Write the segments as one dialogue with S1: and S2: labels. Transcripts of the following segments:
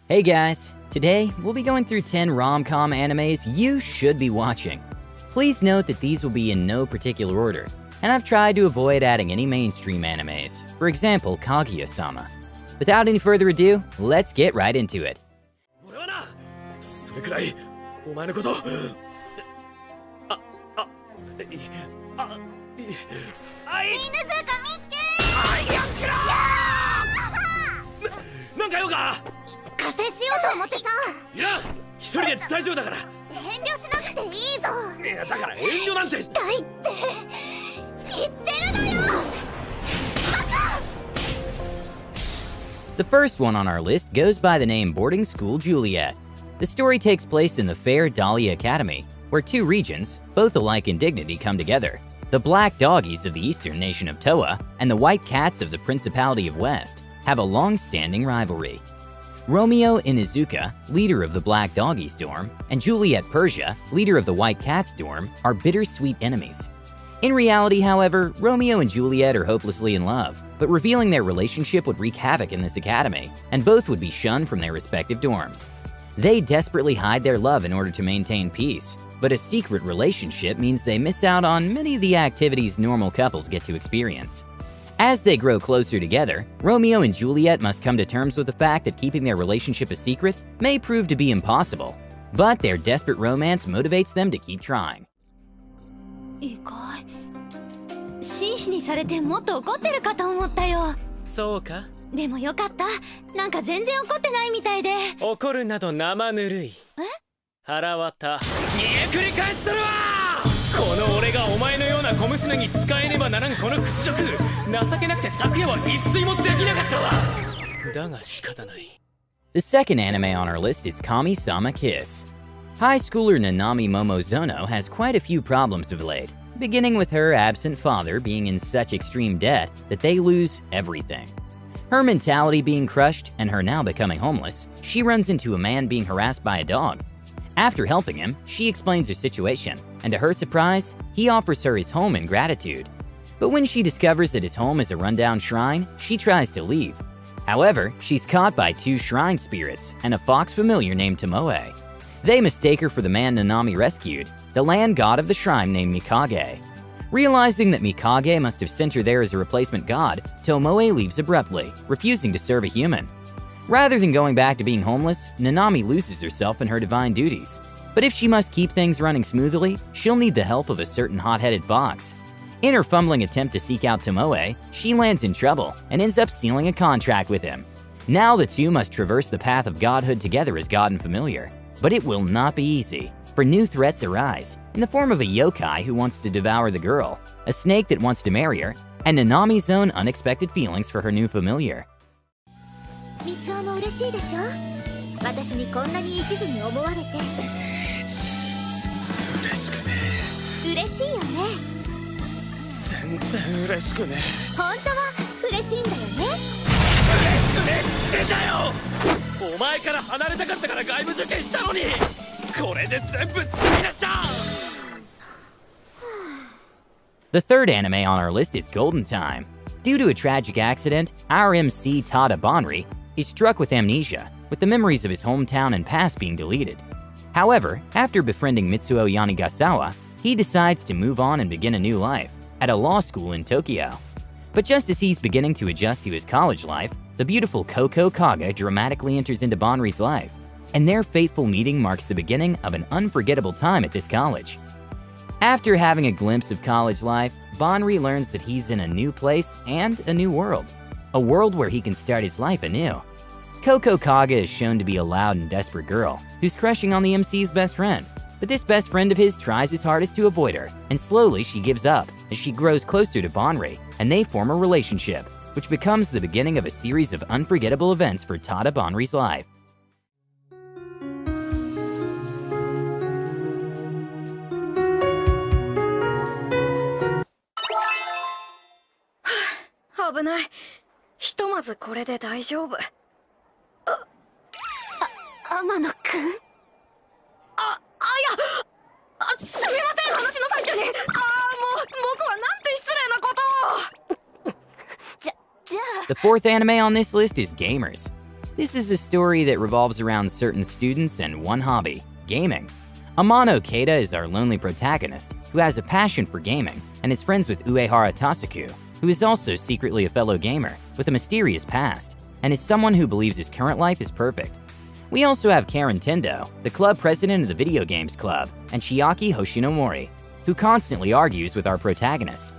S1: Hey guys, today we'll be going through 10 rom-com animes you should be watching. Please note that these will be in no particular order, and I've tried to avoid adding any mainstream animes, for example Kaguya-sama. Without any further ado, let's get right into it.
S2: 俺はな、それくらいお前のこと、なんか用か？
S3: 加勢しようと思ってさ。
S2: いや、一人で大丈夫だから。
S3: 遠慮しなくていいぞ。
S2: いや、だから遠慮なんて。
S3: 痛いって言ってるのよ。
S1: The first one on our list goes by the name Boarding School Juliet. The story takes place in the fair Dahlia Academy, where two regions, both alike in dignity, come together. The black doggies of the eastern nation of Toa and the white cats of the Principality of West have a long-standing rivalry. Romeo Inuzuka, leader of the Black Doggies dorm, and Juliet Persia, leader of the White Cats dorm, are bittersweet enemies. In reality, however, Romeo and Juliet are hopelessly in love, but revealing their relationship would wreak havoc in this academy, and both would be shunned from their respective dorms. They desperately hide their love in order to maintain peace, but a secret relationship means they miss out on many of the activities normal couples get to experience. As they grow closer together, Romeo and Juliet must come to terms with the fact that keeping their relationship a secret may prove to be impossible, but their desperate romance motivates them to keep trying.
S3: 意外。紳士にされてもっと怒ってるかと思ったよ。
S4: そうか。
S3: でもよかった。なんか全然怒ってないみたいで。
S4: 怒るなど生ぬるい。腹渡。逃げくり返ったるわ。この俺がお前のような小娘に使えねばならんこの屈辱。情けなくて昨夜は一睡もできなかったわ。だが仕方ない。
S1: The second anime on our list is Kami-sama Kiss. High schooler Nanami Momozono has quite a few problems of late, beginning with her absent father being in such extreme debt that they lose everything. Her mentality being crushed and her now becoming homeless, she runs into a man being harassed by a dog. After helping him, she explains her situation, and to her surprise, he offers her his home in gratitude. But when she discovers that his home is a rundown shrine, she tries to leave. However, she's caught by two shrine spirits and a fox familiar named Tomoe. They mistake her for the man Nanami rescued, the land god of the shrine named Mikage. Realizing that Mikage must have sent her there as a replacement god, Tomoe leaves abruptly, refusing to serve a human. Rather than going back to being homeless, Nanami loses herself in her divine duties. But if she must keep things running smoothly, she'll need the help of a certain hot-headed fox. In her fumbling attempt to seek out Tomoe, she lands in trouble and ends up sealing a contract with him. Now the two must traverse the path of godhood together as god and familiar. But it will not be easy, for new threats arise, in the form of a yokai who wants to devour the girl, a snake that wants to marry her, and Nanami's own unexpected feelings for her new familiar.
S3: 三つも嬉しいでしょ。私にこんなに一途に思われて。
S4: 嬉しくね。
S3: 嬉しいよね。
S4: 全然嬉しくね。
S3: 本当は嬉しいんだよね。
S4: 嬉しくねってだよ。お前から離れたかったから外部受験したのに。これで全部使い出した。
S1: The third anime on our list is Golden Time. Due to a tragic accident, our MC Tada Banri is struck with amnesia, with the memories of his hometown and past being deleted. However, after befriending Mitsuo Yanigasawa, he decides to move on and begin a new life, at a law school in Tokyo. But just as he's beginning to adjust to his college life, the beautiful Koko Kaga dramatically enters into Banri's life, and their fateful meeting marks the beginning of an unforgettable time at this college. After having a glimpse of college life, Banri learns that he's in a new place and a new world. A world where he can start his life anew. Koko Kaga is shown to be a loud and desperate girl who's crushing on the MC's best friend. But this best friend of his tries his hardest to avoid her, and slowly she gives up as she grows closer to Banri, and they form a relationship, which becomes the beginning of a series of unforgettable events for Tada Banri's life.
S5: 危ない。ひとまずこれで大丈夫。
S3: 天野くん。すみません、話の最中に。もう僕はなんて失礼なことを。じゃあ。
S1: The fourth anime on this list is Gamers. This is a story that revolves around certain students and one hobby, gaming. Amano Keita is our lonely protagonist who has a passion for gaming and is friends with Uehara Tasuku, who is also secretly a fellow gamer with a mysterious past and is someone who believes his current life is perfect. We also have Karen Tendo, the club president of the video games club, and Chiaki Hoshinomori, who constantly argues with our protagonist.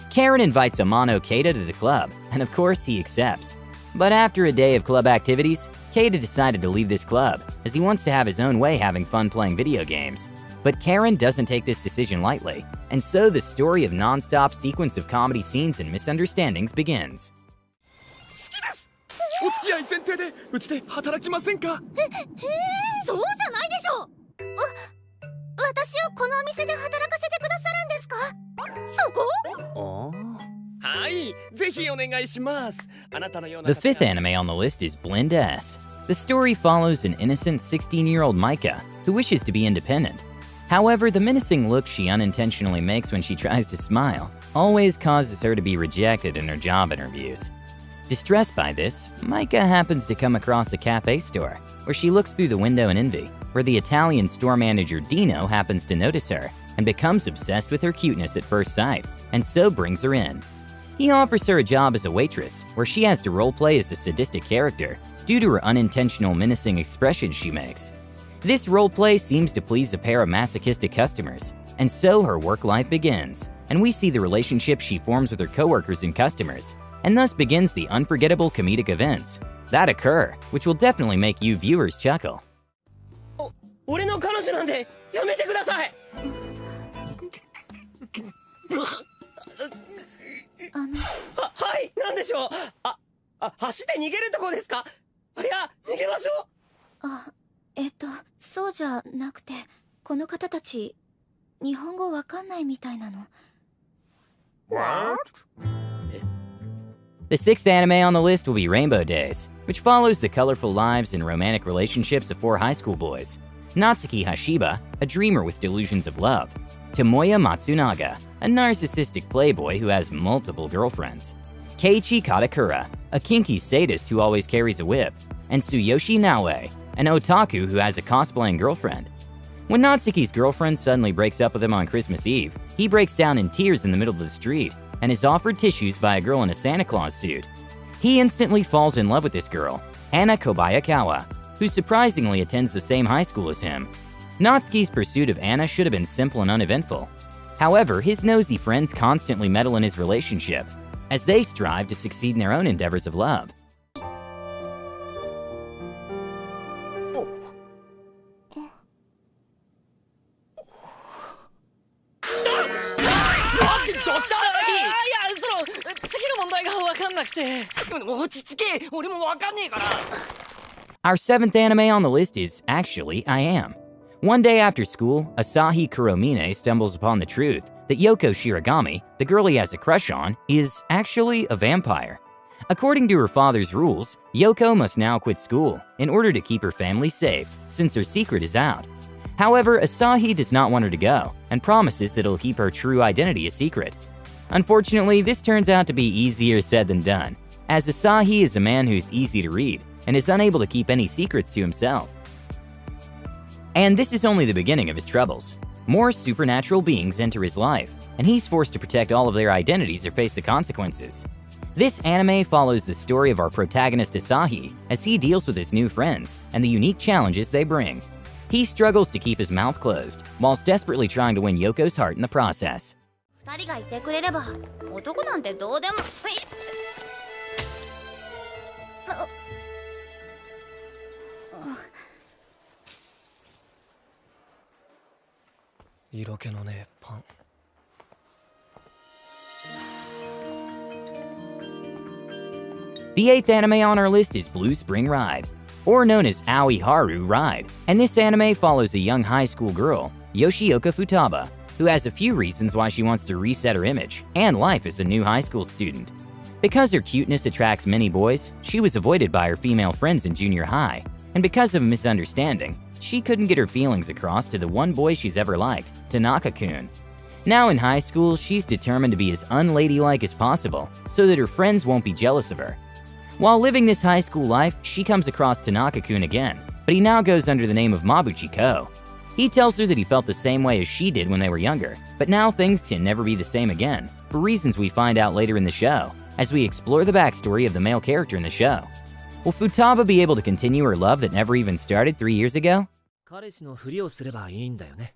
S1: Karen invites Amano Keita to the club, and of course he accepts. But after a day of club activities, Keita decided to leave this club, as he wants to have his own way having fun playing video games. But Karen doesn't take this decision lightly, and so the story of non-stop sequence of comedy scenes and misunderstandings begins.
S2: お付き合い前提でうちで働きませんか？
S3: そうじゃないでしょ。私をこのお店で働かせてくださるんですか？そこ？
S2: はい、ぜひお願いします。あなたのような
S1: The fifth anime on the list is Blend S. The story follows an innocent 16-year-old Micah who wishes to be independent. However, the menacing look she unintentionally makes when she tries to smile always causes her to be rejected in her job interviews. Distressed by this, Micah happens to come across a cafe store, where she looks through the window in envy, where the Italian store manager Dino happens to notice her and becomes obsessed with her cuteness at first sight, and so brings her in. He offers her a job as a waitress, where she has to roleplay as a sadistic character due to her unintentional menacing expressions she makes. This roleplay seems to please a pair of masochistic customers, and so her work life begins, and we see the relationship she forms with her coworkers and customers, and thus begins the unforgettable comedic events that occur, which will definitely make you viewers chuckle.
S2: 俺の彼女なんでやめてください。はい、なんでしょう。走って逃げるとこですか？いや、逃げましょう。
S3: そうじゃなくて、この方たち日本語わかんないみたいなの。
S1: The sixth anime on the list will be Rainbow Days, which follows the colorful lives and romantic relationships of 4 high school boys. Natsuki Hashiba, a dreamer with delusions of love. Tomoya Matsunaga, a narcissistic playboy who has multiple girlfriends. Keiichi Katakura, a kinky sadist who always carries a whip. And Tsuyoshi Naoe, an otaku who has a cosplaying girlfriend. When Natsuki's girlfriend suddenly breaks up with him on Christmas Eve, he breaks down in tears in the middle of the street and is offered tissues by a girl in a Santa Claus suit. He instantly falls in love with this girl, Anna Kobayakawa, who surprisingly attends the same high school as him. Natsuki's pursuit of Anna should have been simple and uneventful. However, his nosy friends constantly meddle in his relationship, as they strive to succeed in their own endeavors of love. Our seventh anime on the list is actually I Am. One day after school, Asahi Kuromine stumbles upon the truth that Yoko Shiragami, the girl he has a crush on, is actually a vampire. According to her father's rules, Yoko must now quit school in order to keep her family safe, since her secret is out. However, Asahi does not want her to go, and promises that he'll keep her true identity a secret. Unfortunately, this turns out to be easier said than done, as Asahi is a man who's easy to read, and is unable to keep any secrets to himself. And this is only the beginning of his troubles. More supernatural beings enter his life, and he's forced to protect all of their identities or face the consequences. This anime follows the story of our protagonist Asahi as he deals with his new friends and the unique challenges they bring. He struggles to keep his mouth closed, whilst desperately trying to win Yoko's heart in the process.
S3: 2人がいてくれれば、男なんてどうでも。
S2: 色気のねえパン。
S1: The eighth anime on our list is Blue Spring Ride, or known as Aoi Haru Ride, and this anime follows a young high school girl, Yoshioka Futaba, who has a few reasons why she wants to reset her image and life as a new high school student. Because her cuteness attracts many boys, she was avoided by her female friends in junior high, and because of a misunderstanding, she couldn't get her feelings across to the one boy she's ever liked, Tanaka-kun. Now in high school, she's determined to be as unladylike as possible so that her friends won't be jealous of her. While living this high school life, she comes across Tanaka-kun again, but he now goes under the name of Mabuchi Ko. He tells her that he felt the same way as she did when they were younger, but now things can never be the same again, for reasons we find out later in the show, as we explore the backstory of the male character in the show. Will Futaba be able to continue her love that never even started 3 years ago?
S2: 彼氏のふりをすればいいんだよね。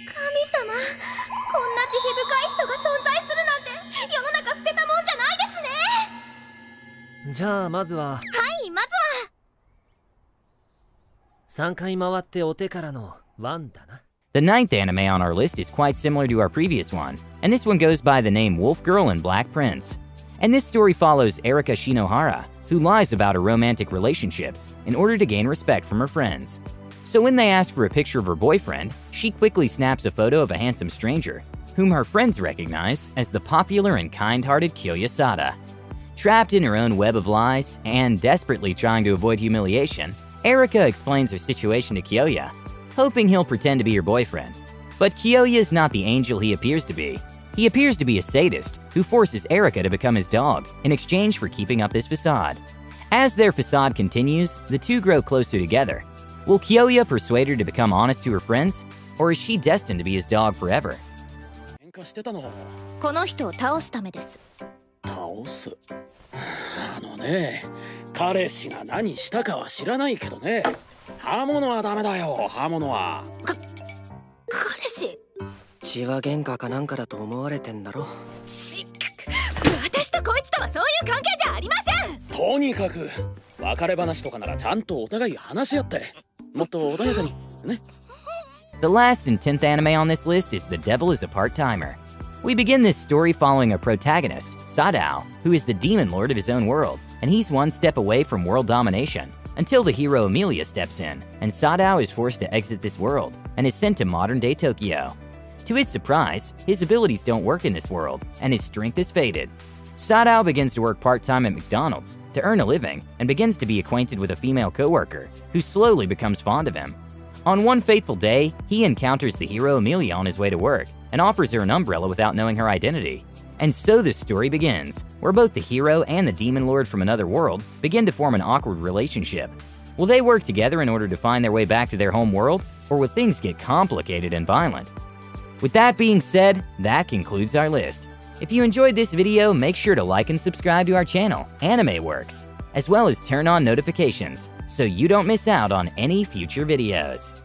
S3: 神様、こんな慈悲深い人が存在するなんて世の中捨てたもんじゃないですね。
S2: じゃあまずは
S3: はい、まずは
S2: 3回回ってお手からのワンだな。
S1: The ninth anime on our list is quite similar to our previous one, and this one goes by the name Wolf Girl and Black Prince. And this story follows Erika Shinohara, who lies about her romantic relationships in order to gain respect from her friends. So when they ask for a picture of her boyfriend, she quickly snaps a photo of a handsome stranger, whom her friends recognize as the popular and kind-hearted Kyoya Sada. Trapped in her own web of lies and desperately trying to avoid humiliation, Erika explains her situation to Kyoya, hoping he'll pretend to be her boyfriend. But Kyoya is not the angel he appears to be. He appears to be a sadist who forces Erika to become his dog in exchange for keeping up his facade. As their facade continues, the two grow closer together. Will Kyoya persuade her to become honest to her friends, or is she destined to be his dog forever?
S6: 喧嘩してたの。
S3: この人を倒すためです。
S6: 倒す。ね、彼氏が何したかは知らないけどね。刃物はダメだよ、刃物は。
S3: 彼氏？
S2: 血は喧嘩かなんかだと思われてんだろ。
S3: 私とこいつとはそういう関係じゃありません。
S6: とにかく別れ話とかならちゃんとお互い話し合って、もっと穏やかにね。
S1: The last and 10th anime on this list is The Devil is a Part-Timer. We begin this story following a protagonist, Sadao, who is the demon lord of his own world, and he's one step away from world domination, until the hero Emilia steps in, and Sadao is forced to exit this world, and is sent to modern-day Tokyo. To his surprise, his abilities don't work in this world, and his strength is faded. Sadao begins to work part-time at McDonald's to earn a living, and begins to be acquainted with a female co-worker, who slowly becomes fond of him. On one fateful day, he encounters the hero Emilia on his way to work, and offers her an umbrella without knowing her identity. And so the story begins, where both the hero and the demon lord from another world begin to form an awkward relationship. Will they work together in order to find their way back to their home world, or will things get complicated and violent? With that being said, that concludes our list. If you enjoyed this video, make sure to like and subscribe to our channel, Anime Works, as well as turn on notifications so you don't miss out on any future videos.